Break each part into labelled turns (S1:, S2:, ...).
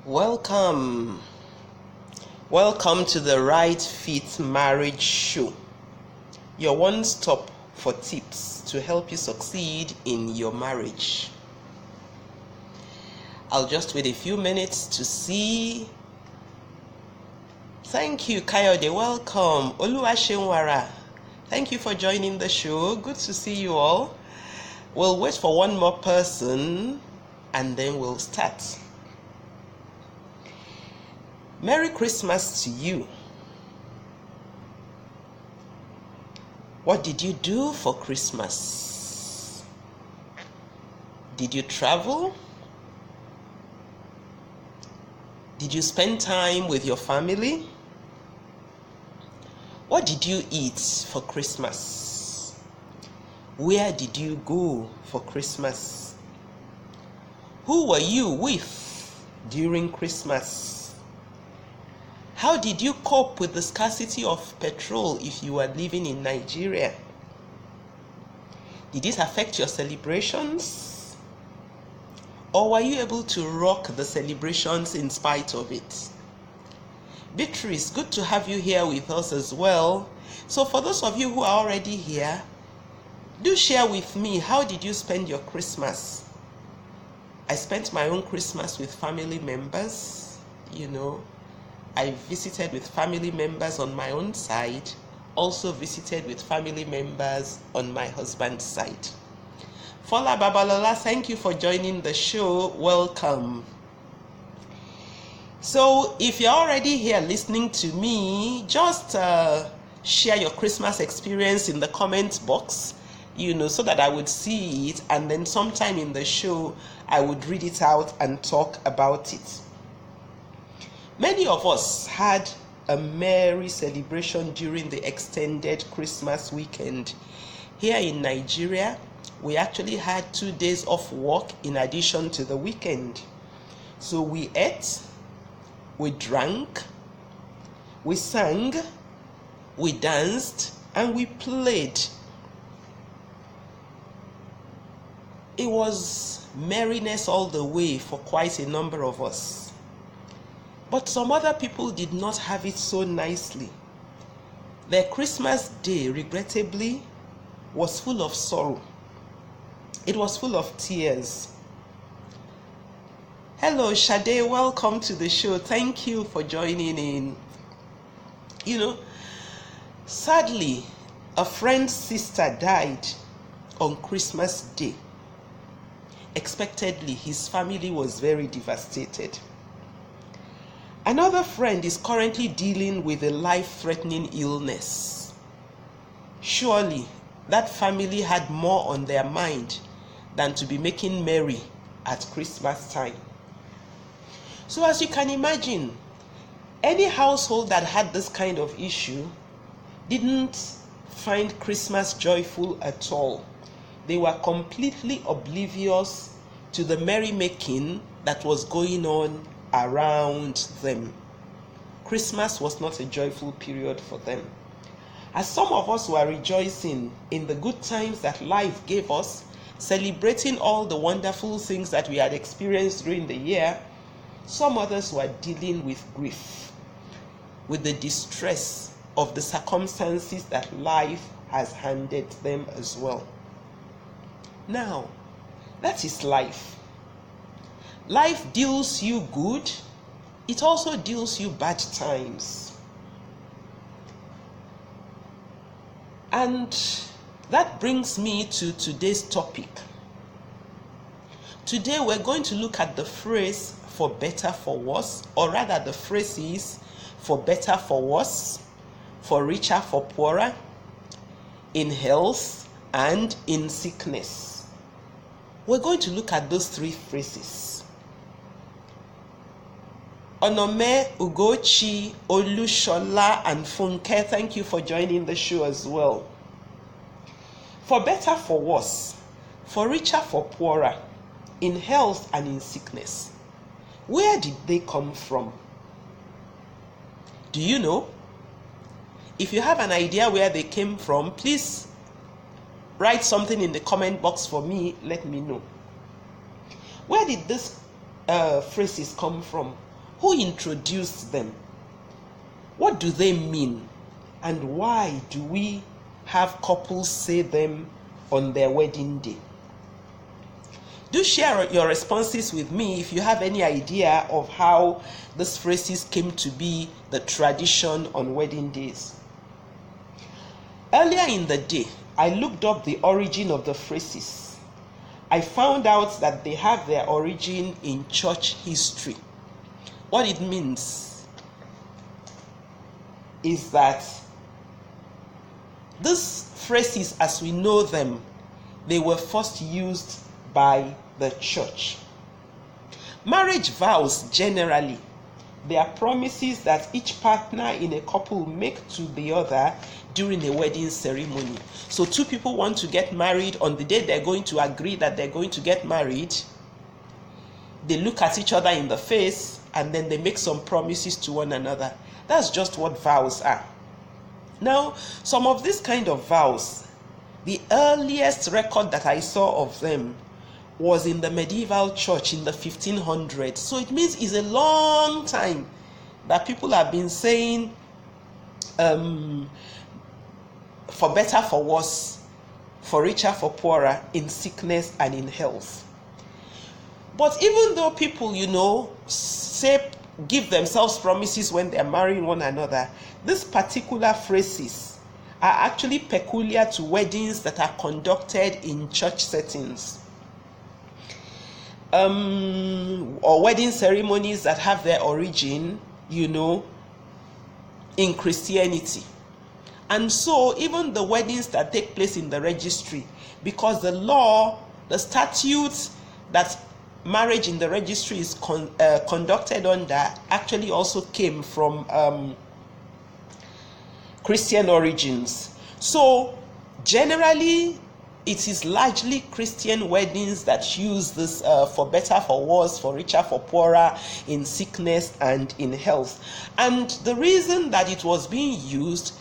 S1: Welcome. Welcome to the Right Fit Marriage Show, your one stop for tips to help you succeed in your marriage. I'll just wait a few minutes to see. Thank you, Kayode. Welcome. Oluwaseunwara. Thank you for joining the show. Good to see you all. We'll wait for one more person and then we'll start. Merry Christmas to you. What did you do for Christmas? Did you travel? Did you spend time with your family? What did you eat for Christmas? Where did you go for Christmas? Who were you with during Christmas? How did you cope with the scarcity of petrol if you were living in Nigeria? Did it affect your celebrations? Or were you able to rock the celebrations in spite of it? Beatrice, good to have you here with us as well. So for those of you who are already here, do share with me, how did you spend your Christmas? I spent my own Christmas with family members, I visited with family members on my own side, also visited with family members on my husband's side. Fola Babalola, thank you for joining the show. Welcome. So if you're already here listening to me, just share your Christmas experience in the comments box, so that I would see it, and then sometime in the show, I would read it out and talk about it. Many of us had a merry celebration during the extended Christmas weekend. Here in Nigeria, we actually had 2 days off work in addition to the weekend. So we ate, we drank, we sang, we danced, and we played. It was merriness all the way for quite a number of us. But some other people did not have it so nicely. Their Christmas day, regrettably, was full of sorrow. It was full of tears. Hello, Shade, welcome to the show. Thank you for joining in. Sadly, a friend's sister died on Christmas Day. Expectedly, his family was very devastated. Another friend is currently dealing with a life-threatening illness. Surely, that family had more on their mind than to be making merry at Christmas time. So as you can imagine, any household that had this kind of issue didn't find Christmas joyful at all. They were completely oblivious to the merrymaking that was going on around them. Christmas was not a joyful period for them. As some of us were rejoicing in the good times that life gave us, celebrating all the wonderful things that we had experienced during the year, some others were dealing with grief, with the distress of the circumstances that life has handed them as well. Now, that is life. Life deals you good, it also deals you bad times. And that brings me to today's topic. Today we're going to look at the phrase for better for worse, or rather the phrases for better for worse, for richer for poorer, in health and in sickness. We're going to look at those 3 phrases. Onome, Ugochi, Olushola, and Funke, thank you for joining the show as well. For better for worse, for richer for poorer, in health and in sickness. Where did they come from? Do you know? If you have an idea where they came from, please write something in the comment box for me, let me know. Where did these phrases come from? Who introduced them? What do they mean? And why do we have couples say them on their wedding day? Do share your responses with me if you have any idea of how these phrases came to be the tradition on wedding days. Earlier in the day, I looked up the origin of the phrases. I found out that they have their origin in church history. What it means is that these phrases, as we know them, they were first used by the church. Marriage vows, generally, they are promises that each partner in a couple make to the other during a wedding ceremony. So two people want to get married. On the day they're going to agree that they're going to get married, they look at each other in the face and then they make some promises to one another. That's just what vows are. Now, some of these kind of vows, the earliest record that I saw of them was in the medieval church in the 1500s. So it means it's a long time that people have been saying, for better, for worse, for richer, for poorer, in sickness and in health. But even though people, give themselves promises when they're marrying one another, these particular phrases are actually peculiar to weddings that are conducted in church settings. Or wedding ceremonies that have their origin, in Christianity. And so even the weddings that take place in the registry, because the law, the statutes that marriage in the registry is conducted under actually also came from Christian origins. So generally, it is largely Christian weddings that use this for better, for worse, for richer, for poorer, in sickness and in health. And the reason that it was being used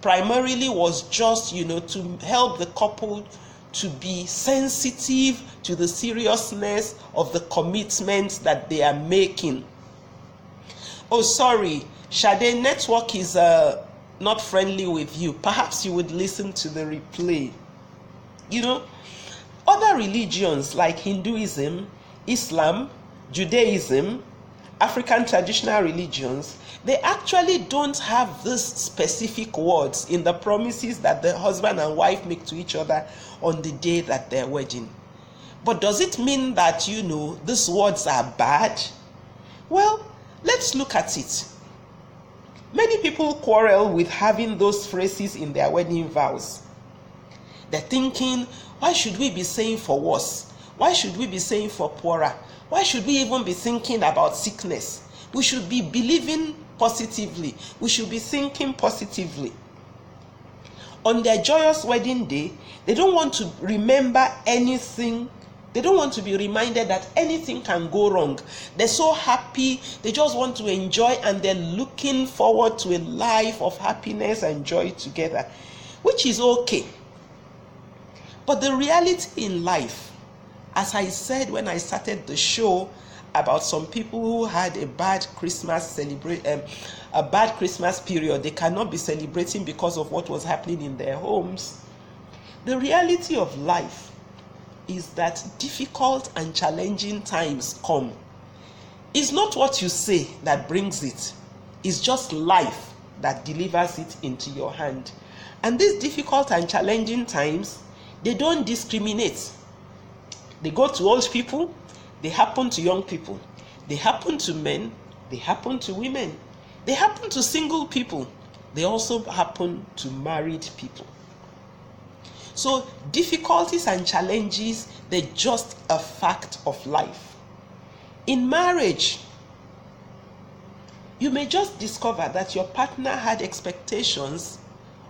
S1: primarily was just, to help the couple to be sensitive to the seriousness of the commitment that they are making. Oh, sorry, Shade, network is not friendly with you. Perhaps you would listen to the replay. Other religions like Hinduism, Islam, Judaism, African traditional religions, they actually don't have these specific words in the promises that the husband and wife make to each other on the day that they're wedding. But does it mean that, these words are bad? Well, let's look at it. Many people quarrel with having those phrases in their wedding vows. They're thinking, why should we be saying for worse? Why should we be saying for poorer? Why should we even be thinking about sickness? We should be believing positively. We should be thinking positively. On their joyous wedding day, they don't want to remember anything. They don't want to be reminded that anything can go wrong. They're so happy. They just want to enjoy, and they're looking forward to a life of happiness and joy together, which is okay. But the reality in life, as I said when I started the show about some people who had a bad Christmas period, they cannot be celebrating because of what was happening in their homes. The reality of life is that difficult and challenging times come. It's not what you say that brings it. It's just life that delivers it into your hand. And these difficult and challenging times, they don't discriminate. They go to old people, they happen to young people, they happen to men, they happen to women, they happen to single people, they also happen to married people. So difficulties and challenges, they're just a fact of life. In marriage, you may just discover that your partner had expectations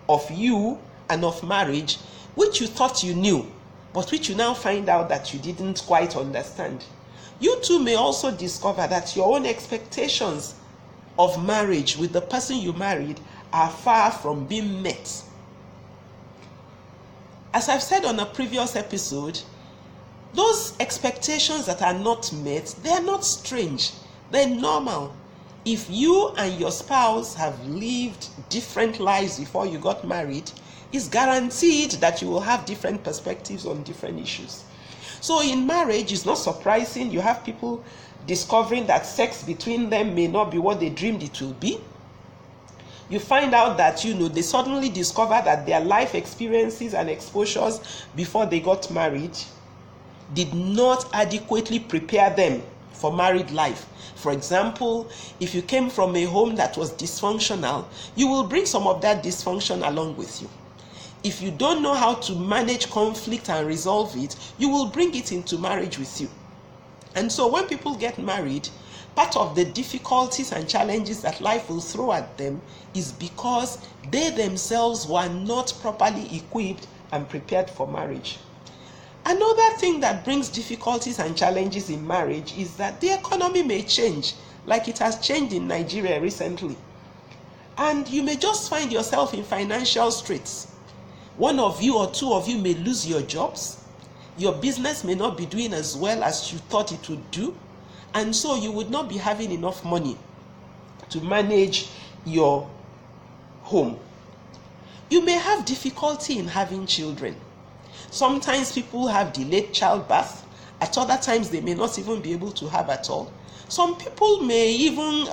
S1: of you and of marriage which you thought you knew, but which you now find out that you didn't quite understand. You too may also discover that your own expectations of marriage with the person you married are far from being met. As I've said on a previous episode, those expectations that are not met, they are not strange. They're normal. If you and your spouse have lived different lives before you got married, it's guaranteed that you will have different perspectives on different issues. So in marriage, it's not surprising you have people discovering that sex between them may not be what they dreamed it will be. You find out that, they suddenly discover that their life experiences and exposures before they got married did not adequately prepare them for married life. For example, if you came from a home that was dysfunctional, you will bring some of that dysfunction along with you. If you don't know how to manage conflict and resolve it, you will bring it into marriage with you. And so when people get married, part of the difficulties and challenges that life will throw at them is because they themselves were not properly equipped and prepared for marriage. Another thing that brings difficulties and challenges in marriage is that the economy may change, like it has changed in Nigeria recently. And you may just find yourself in financial straits. One of you or two of you may lose your jobs. Your business may not be doing as well as you thought it would do. And so you would not be having enough money to manage your home. You may have difficulty in having children. Sometimes people have delayed childbirth. At other times, they may not even be able to have at all. Some people may even,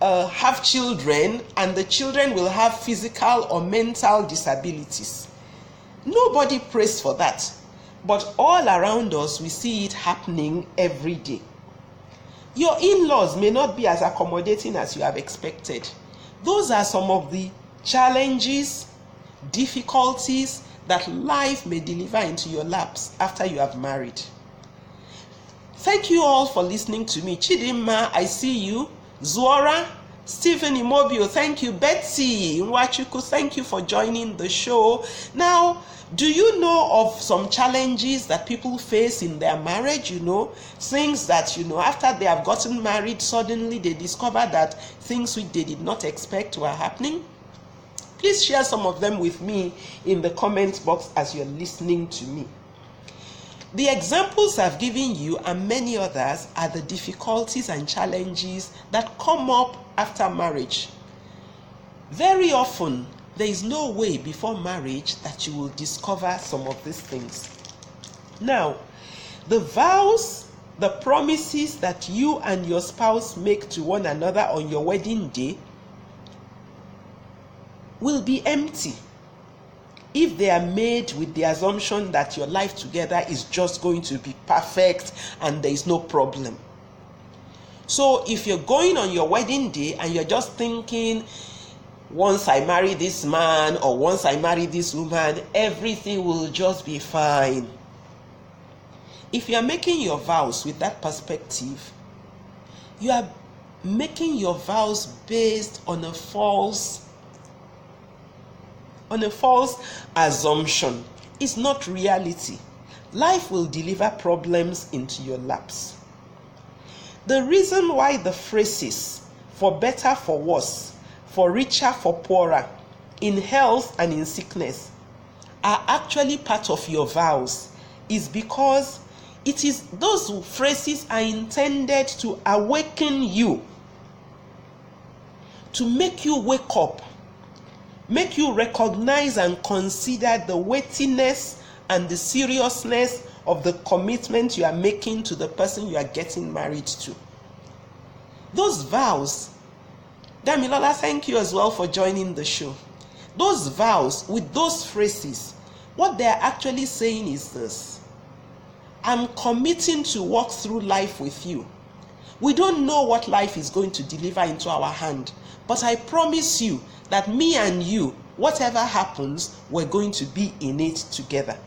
S1: have children, and the children will have physical or mental disabilities. Nobody prays for that. But all around us, we see it happening every day. Your in-laws may not be as accommodating as you have expected. Those are some of the challenges, difficulties that life may deliver into your laps after you have married. Thank you all for listening to me. Chidimma, I see you. Zuora, Stephen Imobio, thank you. Betsy Nwachuku, thank you for joining the show. Now, do you know of some challenges that people face in their marriage? Things that, after they have gotten married, suddenly they discover that things which they did not expect were happening? Please share some of them with me in the comment box as you're listening to me. The examples I've given you and many others are the difficulties and challenges that come up after marriage. Very often, there is no way before marriage that you will discover some of these things. Now, the vows, the promises that you and your spouse make to one another on your wedding day will be empty if they are made with the assumption that your life together is just going to be perfect and there is no problem. So if you're going on your wedding day and you're just thinking, once I marry this man or once I marry this woman, everything will just be fine. If you are making your vows with that perspective, you are making your vows based on a false assumption. It's not reality. Life will deliver problems into your laps. The reason why the phrases for better, for worse, for richer, for poorer, in health and in sickness are actually part of your vows is because those phrases are intended to awaken you, to make you wake up, make you recognize and consider the weightiness and the seriousness of the commitment you are making to the person you are getting married to. Those vows, Damilola, thank you as well for joining the show. Those vows with those phrases, what they're actually saying is this: I'm committing to walk through life with you. We don't know what life is going to deliver into our hand, but I promise you that me and you, whatever happens, we're going to be in it together.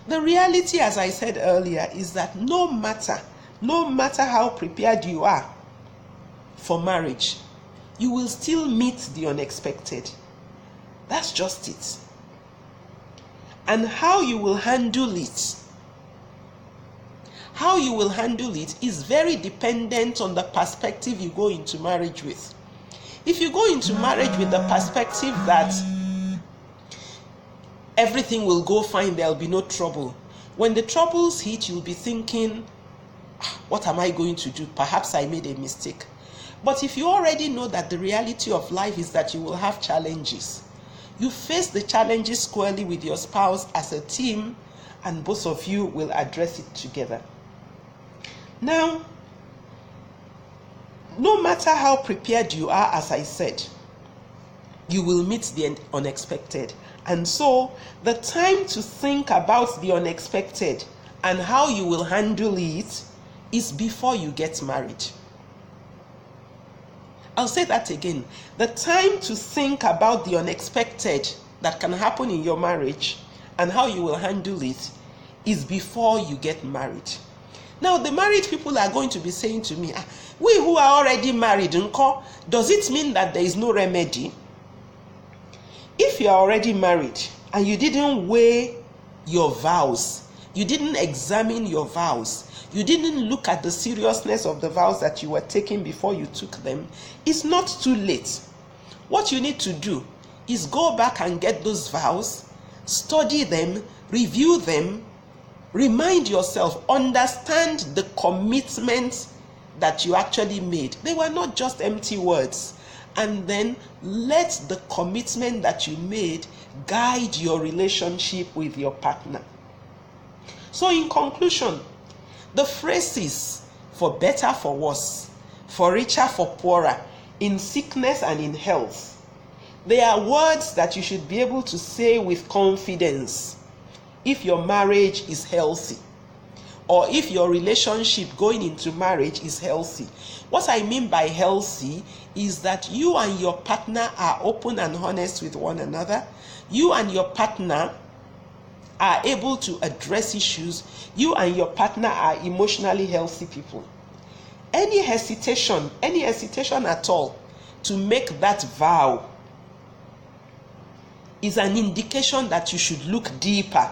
S1: The reality, as I said earlier, is that no matter how prepared you are for marriage, you will still meet the unexpected. That's just it. And how you will handle it is very dependent on the perspective you go into marriage with. If you go into marriage with the perspective that everything will go fine, there'll be no trouble, when the troubles hit, you'll be thinking, what am I going to do? Perhaps I made a mistake. But if you already know that the reality of life is that you will have challenges, you face the challenges squarely with your spouse as a team, and both of you will address it together. Now, no matter how prepared you are, as I said, you will meet the unexpected. And so, the time to think about the unexpected and how you will handle it is before you get married. I'll say that again. The time to think about the unexpected that can happen in your marriage and how you will handle it is before you get married. Now, the married people are going to be saying to me, we who are already married, does it mean that there is no remedy? If you are already married and you didn't weigh your vows, you didn't examine your vows, you didn't look at the seriousness of the vows that you were taking before you took them, it's not too late. What you need to do is go back and get those vows, study them, review them, remind yourself, understand the commitments that you actually made. They were not just empty words. And then let the commitment that you made guide your relationship with your partner. So in conclusion, the phrases for better, for worse, for richer, for poorer, in sickness and in health, they are words that you should be able to say with confidence if your marriage is healthy, or if your relationship going into marriage is healthy. What I mean by healthy is that you and your partner are open and honest with one another. You and your partner are able to address issues. You and your partner are emotionally healthy people. Any hesitation at all to make that vow is an indication that you should look deeper.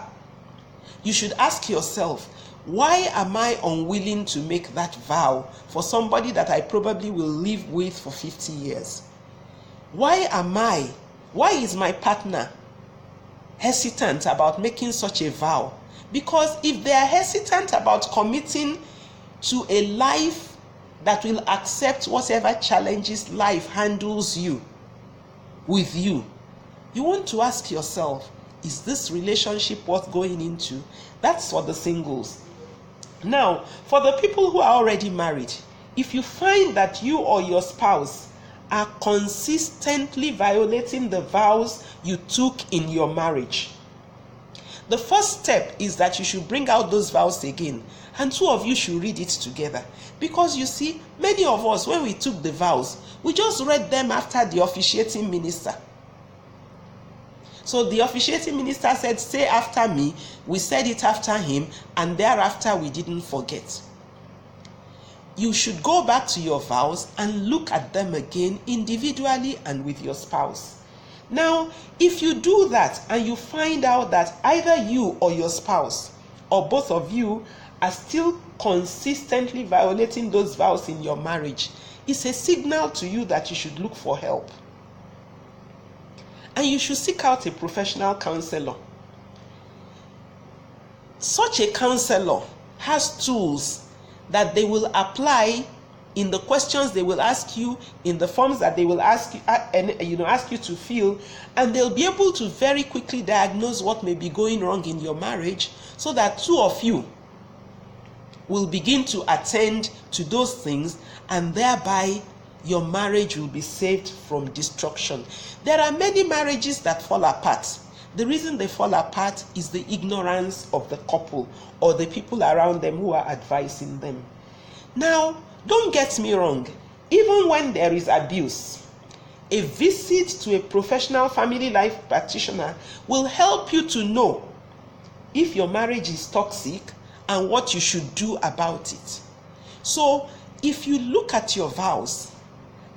S1: You should ask yourself, why am I unwilling to make that vow for somebody that I probably will live with for 50 years? Why is my partner hesitant about making such a vow? Because if they are hesitant about committing to a life that will accept whatever challenges life handles with you, you want to ask yourself, is this relationship worth going into? That's for the singles. Now, for the people who are already married, if you find that you or your spouse are consistently violating the vows you took in your marriage, the first step is that you should bring out those vows again, and two of you should read it together. Because you see, many of us, when we took the vows, we just read them after the officiating minister. So the officiating minister said, say after me. We said it after him, and thereafter we didn't forget. You should go back to your vows and look at them again individually and with your spouse. Now, if you do that and you find out that either you or your spouse or both of you are still consistently violating those vows in your marriage, it's a signal to you that you should look for help. And you should seek out a professional counselor. Such a counselor has tools that they will apply in the questions they will ask you, in the forms that they will ask you to fill, and they'll be able to very quickly diagnose what may be going wrong in your marriage, so that two of you will begin to attend to those things, and thereby your marriage will be saved from destruction. There are many marriages that fall apart. The reason they fall apart is the ignorance of the couple or the people around them who are advising them. Now, don't get me wrong. Even when there is abuse, a visit to a professional family life practitioner will help you to know if your marriage is toxic and what you should do about it. So, if you look at your vows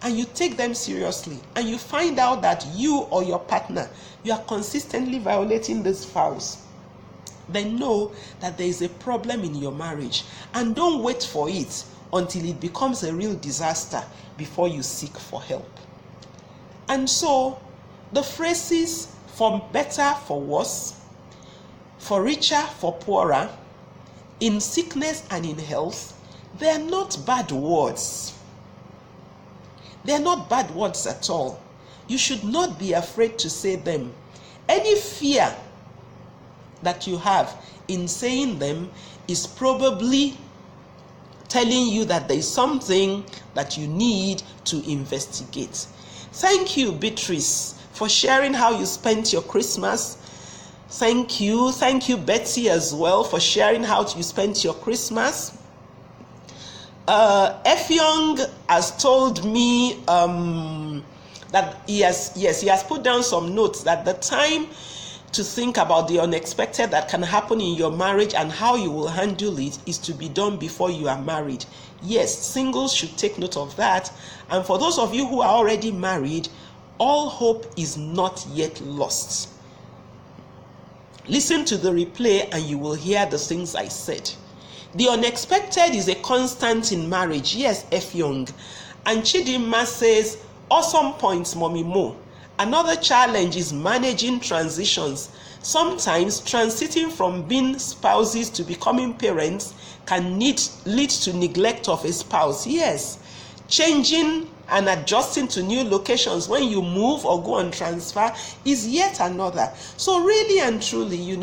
S1: and you take them seriously, and you find out that you or your partner, you are consistently violating these vows, then know that there is a problem in your marriage, and don't wait for it until it becomes a real disaster before you seek for help. And so, the phrases for better, for worse, for richer, for poorer, in sickness and in health, They're not bad words. They're not bad words at all. You should not be afraid to say them. Any fear that you have in saying them is probably telling you that there is something that you need to investigate. Thank you, Beatrice, for sharing how you spent your Christmas. Thank you, Betsy, as well, for sharing how you spent your Christmas. Effiong has told me that he has put down some notes that the time to think about the unexpected that can happen in your marriage and how you will handle it is to be done before you are married. Yes, singles should take note of that. And for those of you who are already married, all hope is not yet lost. Listen to the replay and you will hear the things I said. The unexpected is a constant in marriage. Yes, Effiong. And Chidimma says, awesome points, Mommy Mo. Another challenge is managing transitions. Sometimes transiting from being spouses to becoming parents can lead to neglect of a spouse. Yes, changing and adjusting to new locations when you move or go on transfer is yet another. So really and truly,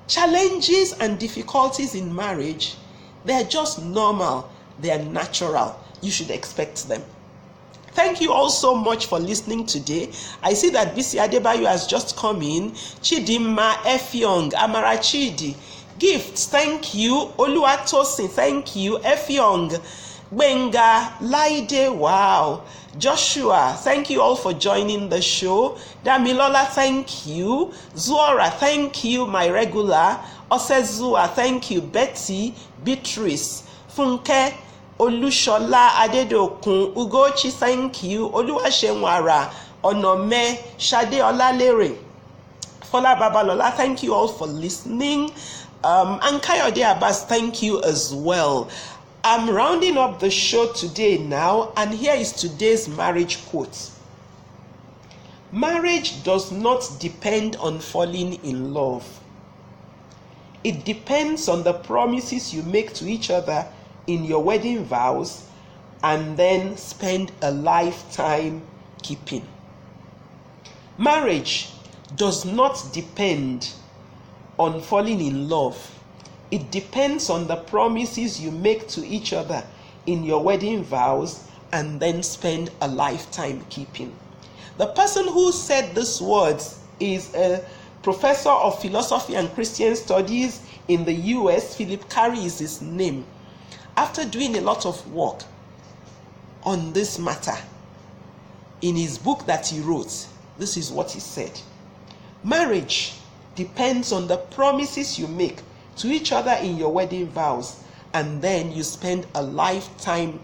S1: challenges and difficulties in marriage, they're just normal, they're natural. You should expect them. Thank you all so much for listening today. I see that Bisi Adebayo has just come in. Chidimma, Effiong, Amara Chidi. Gifts, thank you. Oluwatosin, thank you. Effiong, Benga, Laide, wow. Joshua, thank you all for joining the show. Damilola, thank you. Zuora, thank you, my regular. Osezua, thank you. Betty, Beatrice, Funke, Olushola, Adedokun, Ugochi, thank you. Oluwasenwara, Onome, Shade Olalere, Fola Babalola, thank you all for listening. And Kayode Abbas, thank you as well. I'm rounding up the show today now, and here is today's marriage quote. Marriage does not depend on falling in love. It depends on the promises you make to each other in your wedding vows and then spend a lifetime keeping. Marriage does not depend on falling in love. It depends on the promises you make to each other in your wedding vows and then spend a lifetime keeping. The person who said these words is a professor of philosophy and Christian studies in the US. Philip Carey is his name. After doing a lot of work on this matter, in his book that he wrote, this is what he said. Marriage depends on the promises you make to each other in your wedding vows, and then you spend a lifetime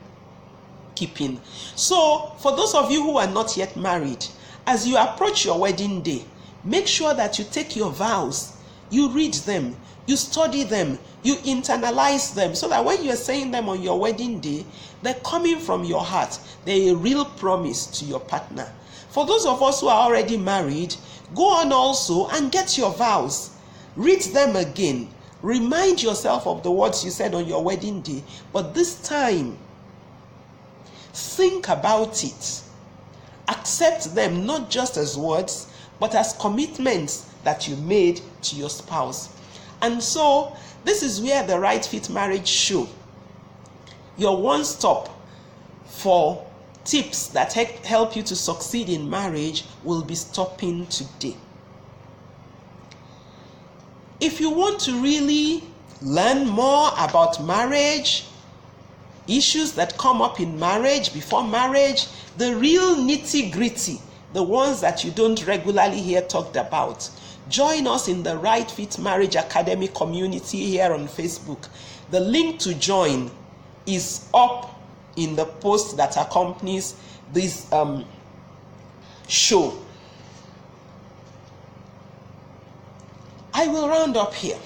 S1: keeping. So, for those of you who are not yet married, as you approach your wedding day, make sure that you take your vows, you read them, you study them, you internalize them, so that when you are saying them on your wedding day, they're coming from your heart. They're a real promise to your partner. For those of us who are already married, go on also and get your vows. Read them again. Remind yourself of the words you said on your wedding day, but this time, think about it. Accept them not just as words, but as commitments that you made to your spouse. And so, this is where the Right Fit Marriage Show, your one stop for tips that help you to succeed in marriage, will be stopping today. If you want to really learn more about marriage, issues that come up in marriage, before marriage, the real nitty-gritty, the ones that you don't regularly hear talked about, join us in the Right Fit Marriage Academy community here on Facebook. The link to join is up in the post that accompanies this show. I will round up here.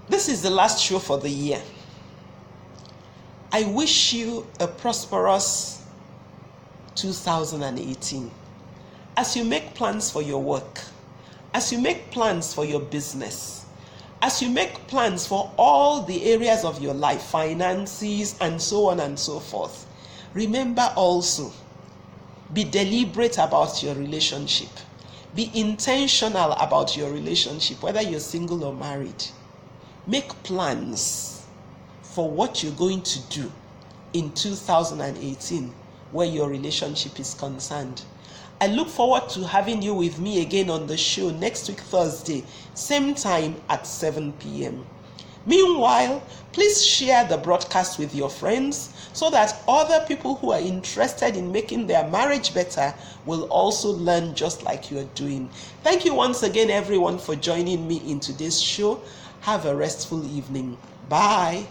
S1: This is the last show for the year. I wish you a prosperous 2018. As you make plans for your work, as you make plans for your business, As you make plans for all the areas of your life, finances, and so on and so forth, remember also, be deliberate about your relationship. Be intentional about your relationship, whether you're single or married. Make plans for what you're going to do in 2018 where your relationship is concerned. I look forward to having you with me again on the show next week, Thursday, same time at 7 p.m. Meanwhile, please share the broadcast with your friends so that other people who are interested in making their marriage better will also learn just like you are doing. Thank you once again, everyone, for joining me in today's show. Have a restful evening. Bye.